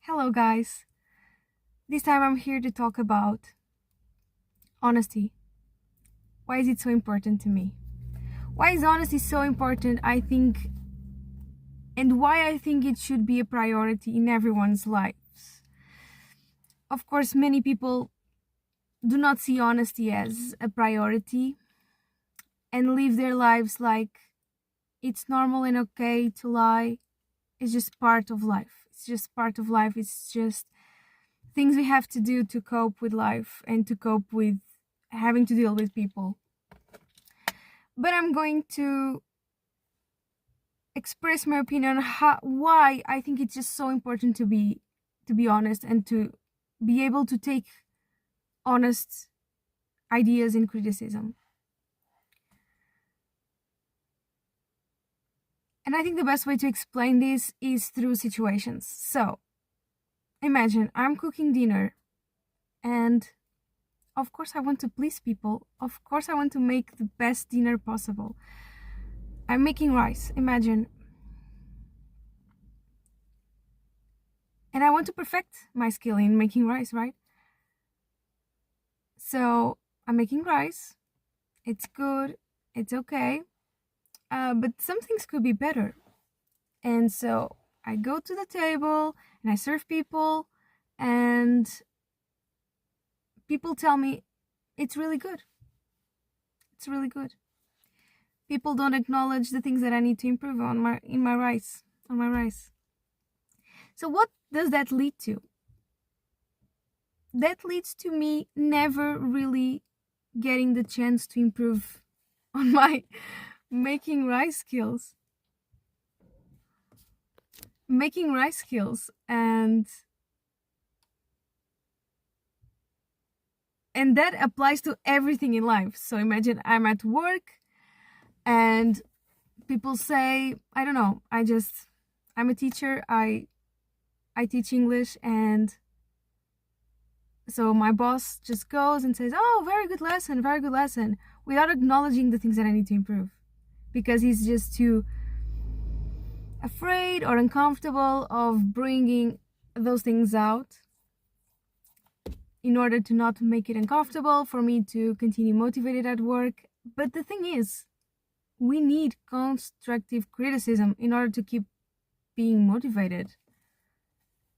Hello, guys. This time I'm here to talk about honesty. Why is it so important to me? Why is honesty so important, I think, and why I think it should be a priority in everyone's lives? Of course, many people do not see honesty as a priority and live their lives like it's normal and okay to lie. It's just part of life. It's just part of life. It's just things we have to do to cope with life and to cope with having to deal with people. But I'm going to express my opinion on why I think it's just so important to be honest and to be able to take honest ideas in criticism. And I think the best way to explain this is through situations. So, imagine I'm cooking dinner and of course I want to please people. Of course I want to make the best dinner possible. I'm making rice, imagine. And I want to perfect my skill in making rice, right? So I'm making rice. It's good. It's okay. But some things could be better. And so I go to the table and I serve people, and people tell me it's really good. It's really good. People don't acknowledge the things that I need to improve on my rice. So what does that lead to? That leads to me never really getting the chance to improve on my making rice skills. And that applies to everything in life. So imagine I'm at work and people say, I don't know, I'm a teacher, I teach English, and so my boss just goes and says, oh, very good lesson, without acknowledging the things that I need to improve, because he's just too afraid or uncomfortable of bringing those things out in order to not make it uncomfortable for me to continue motivated at work. But the thing is, we need constructive criticism in order to keep being motivated.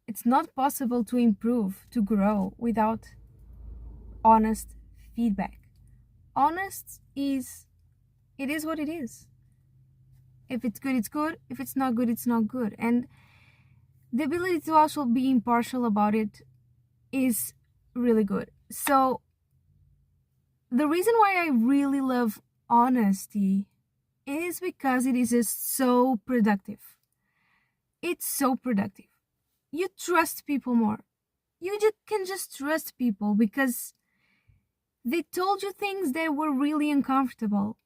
It's not possible to improve, to grow, without honest feedback. It is what it is. If it's good, it's good. If it's not good, it's not good. And the ability to also be impartial about it is really good. So the reason why I really love honesty is because it is just so productive. It's so productive. You trust people more. You can just trust people because they told you things that were really uncomfortable.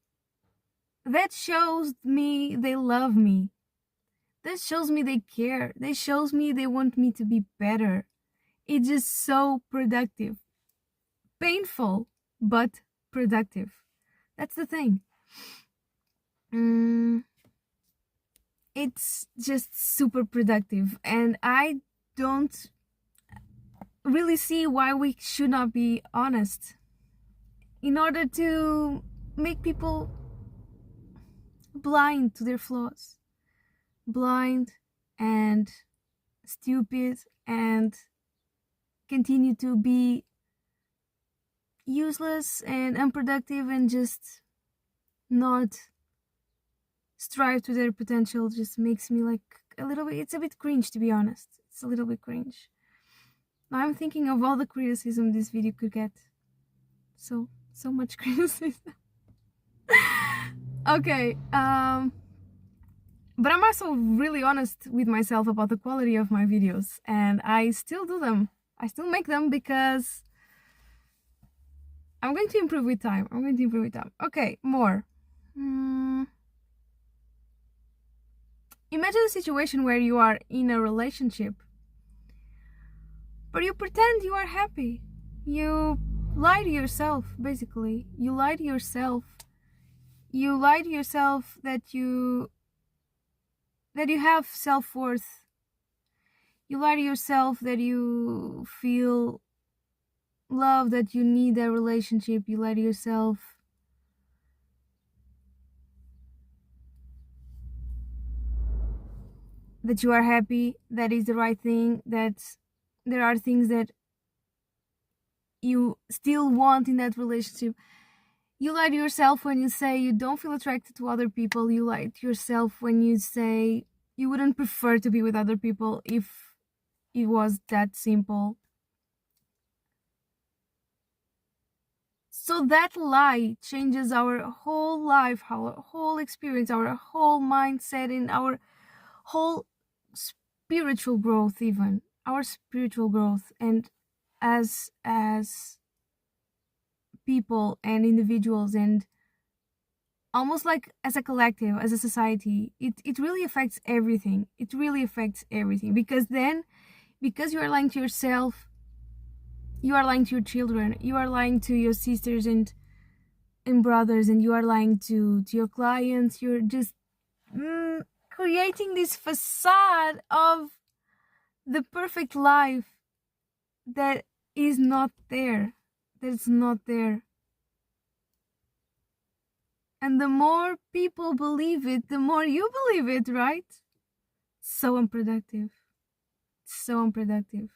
That shows me they love me. That shows me they care. That shows me they want me to be better. It's just so productive. Painful, but productive. That's the thing. It's just super productive, and I don't really see why we should not be honest in order to make people blind to their flaws, blind and stupid, and continue to be useless and unproductive and just not strive to their potential. Just makes me like a little bit, it's a bit cringe, to be honest. It's a little bit cringe. I'm thinking of all the criticism this video could get. So much criticism. Okay, but I'm also really honest with myself about the quality of my videos, and I still do them. I still make them because I'm going to improve with time. Okay, more. Imagine a situation where you are in a relationship, but you pretend you are happy. You lie to yourself, basically. You lie to yourself that you have self-worth. You lie to yourself that you feel love, that you need a relationship. You lie to yourself that you are happy, that is the right thing, that there are things that you still want in that relationship. You lie to yourself when you say you don't feel attracted to other people. You lie to yourself when you say you wouldn't prefer to be with other people if it was that simple. So that lie changes our whole life, our whole experience, our whole mindset, and our whole spiritual growth, even our spiritual growth. And as people and individuals, and almost like as a collective, as a society, it really affects everything. It really affects everything, because you are lying to yourself, you are lying to your children, you are lying to your sisters and brothers, and you are lying to your clients. You're just creating this facade of the perfect life that is not there, that's not there. And the more people believe it, the more you believe it, right? So unproductive. So unproductive.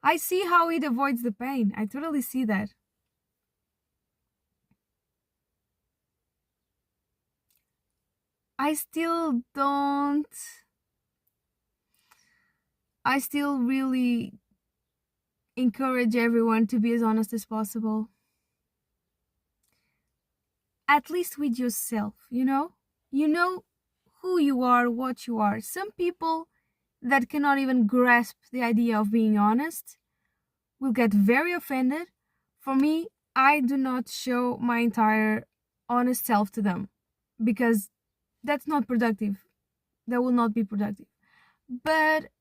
I see how it avoids the pain. I totally see that. I still really encourage everyone to be as honest as possible. At least with yourself, you know? You know who you are, what you are. Some people that cannot even grasp the idea of being honest will get very offended. For me, I do not show my entire honest self to them, because that's not productive. That will not be productive. But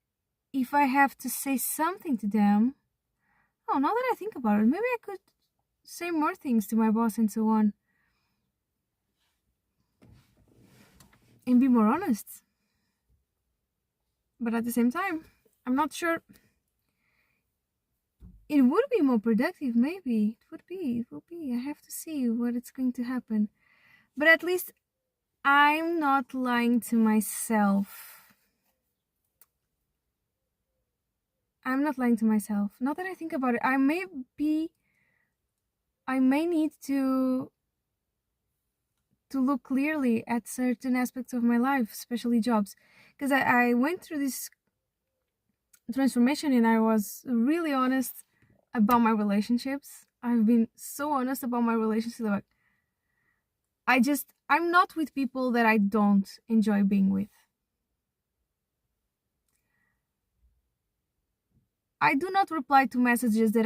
if I have to say something to them, now that I think about it, maybe I could say more things to my boss and so on, and be more honest. But at the same time, I'm not sure. It would be more productive, maybe. It would be. I have to see what it's going to happen. But at least I'm not lying to myself. I'm not lying to myself. Not that I think about it. I may need to look clearly at certain aspects of my life, especially jobs. Because I went through this transformation and I was really honest about my relationships. I've been so honest about my relationships. Like, I'm not with people that I don't enjoy being with. I do not reply to messages that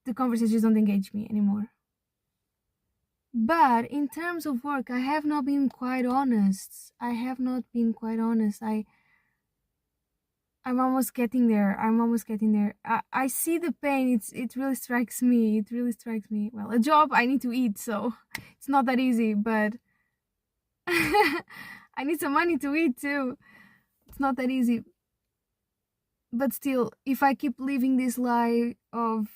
the conversations don't engage me anymore. But in terms of work, I have not been quite honest. I'm almost getting there. I see the pain. It really strikes me. Well, a job, I need to eat, so it's not that easy, but I need some money to eat too. It's not that easy. But still, if I keep living this lie of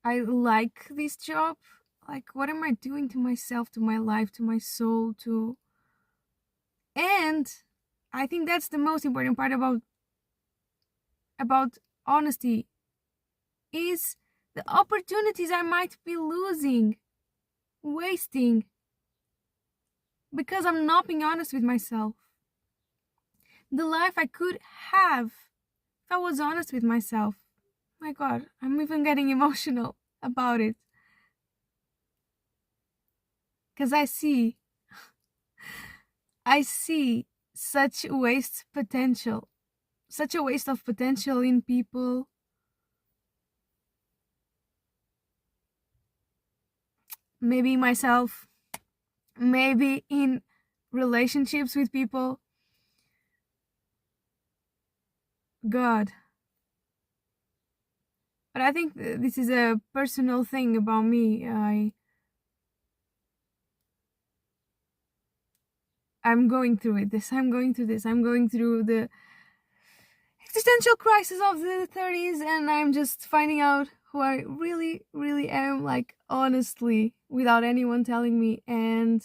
I like this job, like, what am I doing to myself, to my life, to my soul, and I think that's the most important part about honesty, is the opportunities I might be wasting, because I'm not being honest with myself. The life I could have if I was honest with myself. My God, I'm even getting emotional about it. Because I see such a waste of potential in people. Maybe myself, maybe in relationships with people. God. But I think this is a personal thing about me. I'm going through it. I'm going through this. I'm going through the existential crisis of the 30s, and I'm just finding out who I really, really am, like, honestly, without anyone telling me. And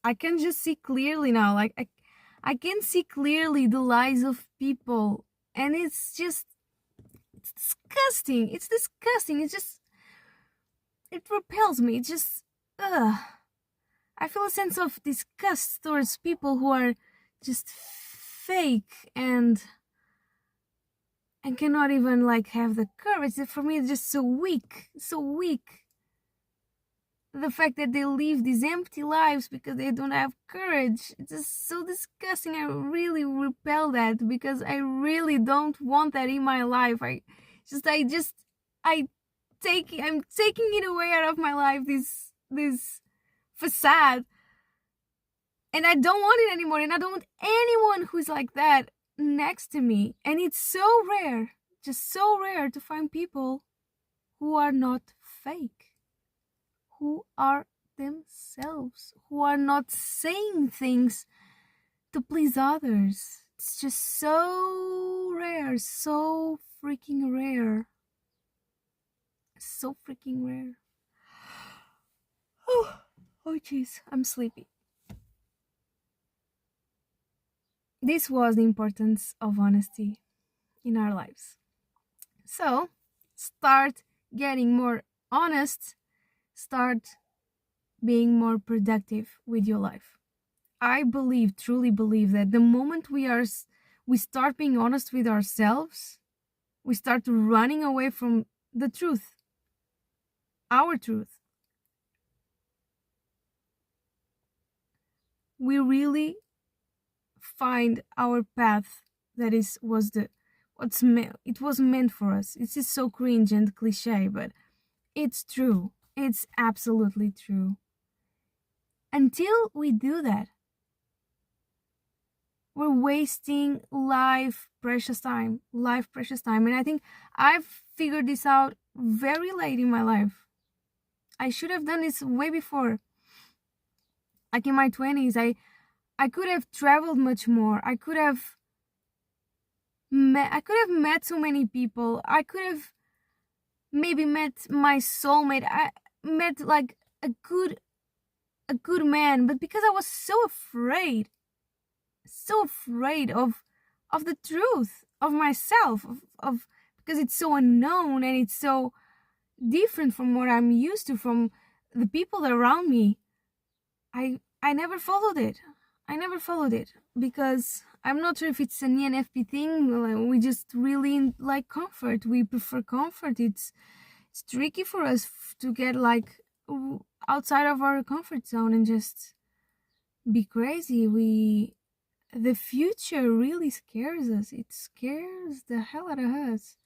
I can just see clearly now. Like, I can see clearly the lies of people, and it's disgusting. It's disgusting. It repels me. It's just, ugh. I feel a sense of disgust towards people who are just fake and cannot even, like, have the courage. For me, it's just so weak, so weak. The fact that they live these empty lives because they don't have courage, it's just so disgusting. I really repel that, because I really don't want that in my life. I'm taking it away out of my life, this facade, and I don't want it anymore, and I don't want anyone who's like that next to me. And it's so rare, just so rare, to find people who are not fake, who are themselves, who are not saying things to please others. It's just so rare, so freaking rare. So freaking rare. Oh jeez, I'm sleepy. This was the importance of honesty in our lives. So, start getting more honest, start being more productive with your life. I truly believe that the moment we start being honest with ourselves, we start running away from the truth, our truth. We really find our path that it was meant for us. It's just so cringe and cliche, but it's true. It's absolutely true. Until we do that, we're wasting precious time. And I think I've figured this out very late in my life. I should have done this way before. Like in my 20s, I could have traveled much more. I could have met so many people. I could have maybe met my soulmate. I met like a good man, but because I was so afraid of the truth of myself, of because it's so unknown and it's so different from what I'm used to, from the people around me. I never followed it. Because I'm not sure if it's an ENFP thing. We just really like comfort. We prefer comfort. It's tricky for us to get like outside of our comfort zone and just be crazy. The future really scares us. It scares the hell out of us.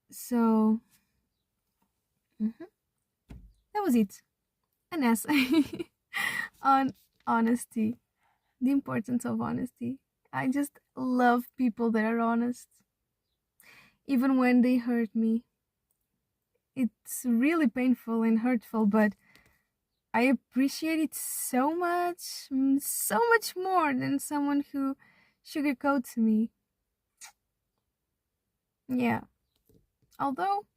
So that was it. An essay on honesty, the importance of honesty. I just love people that are honest, even when they hurt me. It's really painful and hurtful, but I appreciate it so much more than someone who sugarcoats me. Yeah. Although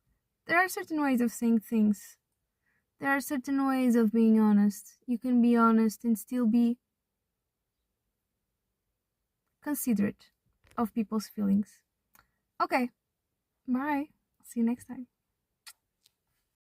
there are certain ways of saying things. There are certain ways of being honest. You can be honest and still be considerate of people's feelings. Okay. Bye. See you next time.